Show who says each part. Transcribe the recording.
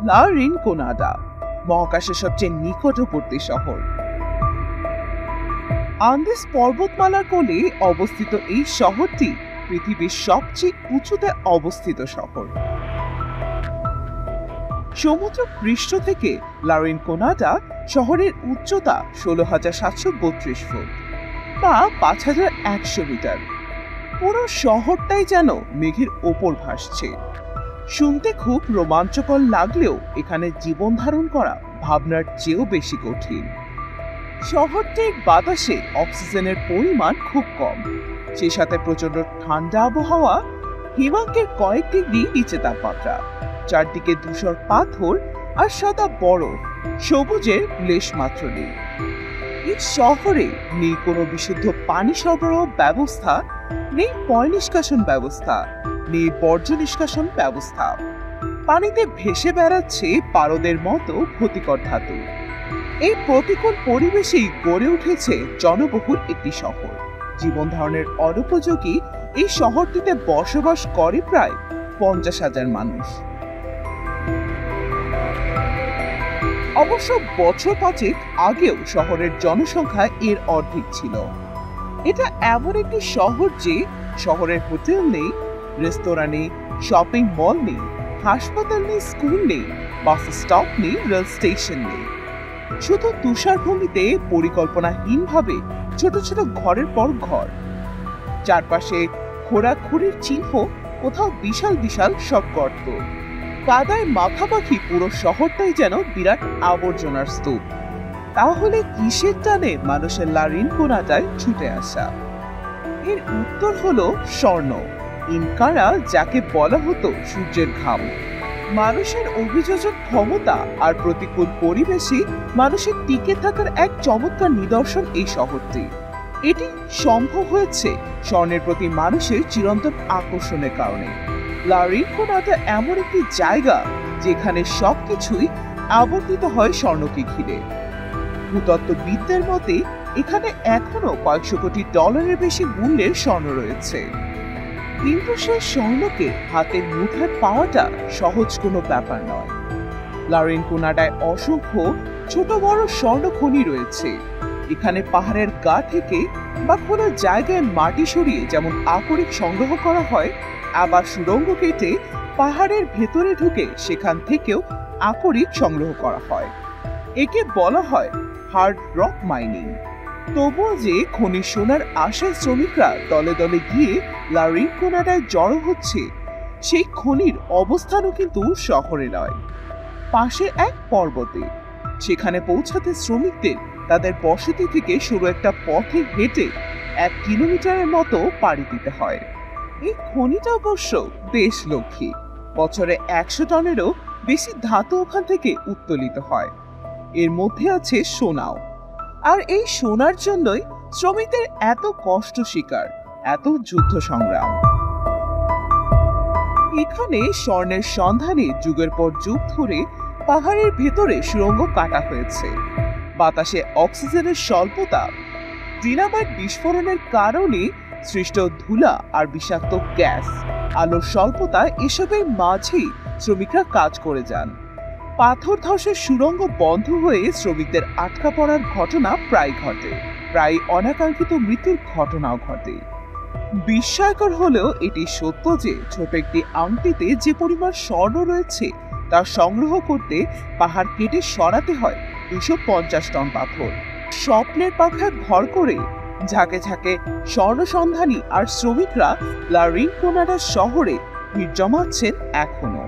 Speaker 1: লা রিনকোনাডা, মহাকাশের সবচেয়ে নিকটবর্তী শহর। আন্দেস পর্বতমালার কোলে অবস্থিত এই শহরটি পৃথিবীর সবচেয়ে উঁচুতে অবস্থিত শহর। সমুদ্র পৃষ্ঠ থেকে লা রিনকোনাডা শহরের উচ্চতা 16,732 ফুট বা 5,100 মিটার। পুরো শহরটাই যেন মেঘের ওপর ভাসছে। শুনতে খুব রোমাঞ্চকর লাগলেও এখানে জীবন ধারণ করা ভাবনার চেয়েও বেশি কঠিন। শহরটির বাতাসে অক্সিজেনের পরিমাণ খুব কম, সেই সাথে প্রচন্ড ঠান্ডা আবহাওয়া, হিমাঙ্কের কয়েক ডিগ্রি নিচে তাপমাত্রা, চারদিকে ধূসর পাথর আর সাদা বরফ, সবুজের লেশ মাত্র নেই। এই শহরে নেই কোনো বিশুদ্ধ পানি সরবরাহ ব্যবস্থা, নেই পয় নিষ্কাশন ব্যবস্থা, নেই বর্জ্য নিষ্কাশন ব্যবস্থা। পানিতে ভেসে বেড়াচ্ছে পারদের মতো ক্ষতিকর ধাতু। এই প্রতিকূল পরিবেশেই গড়ে উঠেছে জনবহুল একটি শহর। জীবন ধারণের অনুপযোগী এই শহরটিতে বসবাস করে প্রায় 50,000 মানুষ। অবশ্য বছর 5 আগেও শহরের জনসংখ্যা এর অর্ধেক ছিল। এটা এমন একটি শহর যে শহরের হোটেল নেই, রেস্তোরাঁ নেই, শপিং মল নেই, হাসপাতাল নেই, স্কুল নেই, বাস স্টপ নেই, রেল স্টেশন নেই। শুধু তুষারভূমিতে পরিকল্পনাহীনভাবে ছোট ছোট ঘরের পর ঘর, চারপাশে খোঁড়াখুড়ির চিহ্ন, কোথাও বিশাল বিশাল সব গর্ত, কাদায় মাখামাখি পুরো শহরটাই যেন বিরাট আবর্জনার স্তূপ। তাহলে কিসের টানে মানুষের লা রিনকোনাডায় ছুটে আসা? এর উত্তর হলো স্বর্ণ। ইনকারা যাকে বলা হতো সূর্যের ঘাম। মানুষের অভিযোজন ক্ষমতা আর প্রতিকূল পরিবেশে মানুষের টিকে থাকার এক চমৎকার নিদর্শন এই শহরটি। এটি সম্ভব হয়েছে স্বর্ণের প্রতি মানুষের চিরন্তন আকর্ষণের কারণে। লা রিনকোনাডা এমন একটি জায়গা যেখানে সবকিছুই আবর্তিত হয় স্বর্ণকে ঘিরে। ভূতত্ত্ববিদদের মতে এখানে এখনো কয়েকশো কোটি ডলারের বেশি মূল্যের স্বর্ণ রয়েছে। কিন্তু সেই স্বর্ণকে হাতের মুঠোয় পাওয়াটা সহজ কোনো ব্যাপার নয়। লা রিনকোনাডায় অসংখ্য ছোট বড় স্বর্ণ খনি রয়েছে। এখানে পাহাড়ের গা থেকে বা কোনো জায়গায় মাটি সরিয়ে যেমন আকরিক সংগ্রহ করা হয়, আবার সুড়ঙ্গ কেটে পাহাড়ের ভেতরে ঢুকে সেখান থেকেও আকরিক সংগ্রহ করা হয়। একে বলা হয় হার্ড রক মাইনিং। তবুও যে খনি সোনার আশায় শ্রমিকরা দলে দলে গিয়ে লা রিনকোনাডায় জড়ো হচ্ছে, সেই খনির অবস্থানও কিন্তু শহরে নয়, পাশে এক পর্বতে। সেখানে পৌঁছাতে শ্রমিকদের তাদের বসতি থেকে শুরু একটা পথে হেঁটে 1 কিলোমিটারের মতো পাড়ি দিতে হয়। এই খনিটা অবশ্য বেশ লক্ষ্মী। বছরে 100 টনেরও বেশি ধাতু ওখান থেকে উত্তোলিত হয়। এর মধ্যে আছে সোনাও। আর এই সোনার জন্যই শ্রমিকদের এত কষ্ট স্বীকার, এত যুদ্ধ সংগ্রাম। এখানে স্বর্ণের সন্ধানে যুগের পর যুগ ধরে পাহাড়ের ভেতরে সুড়ঙ্গ কাটা হয়েছে। বাতাসে অক্সিজেনের স্বল্পতা, ডিনামাইট বিস্ফোরণের কারণে সৃষ্ট ধুলা আর বিষাক্ত গ্যাস, আলোর স্বল্পতা, এসবের মাঝেই শ্রমিকরা কাজ করে যান। পাথর ধসের সুড়ঙ্গ বন্ধ হয়ে শ্রমিকদের আটকা পড়ার ঘটনা প্রায় ঘটে, প্রায় অনাকাঙ্ক্ষিত মৃত্যুর ঘটনাও ঘটে। বিস্ময়কর হলেও এটি সত্য যে ছোট একটি আংটিতে যে পরিমাণ স্বর্ণ রয়েছে তা সংগ্রহ করতে পাহাড় কেটে সরাতে হয় 250 টন পাথর। স্বপ্নের পাখায় ভর করে ঝাঁকে ঝাঁকে স্বর্ণ সন্ধানী আর শ্রমিকরা লা রিনকোনাডা শহরে ভিড় জমাচ্ছেন এখনো।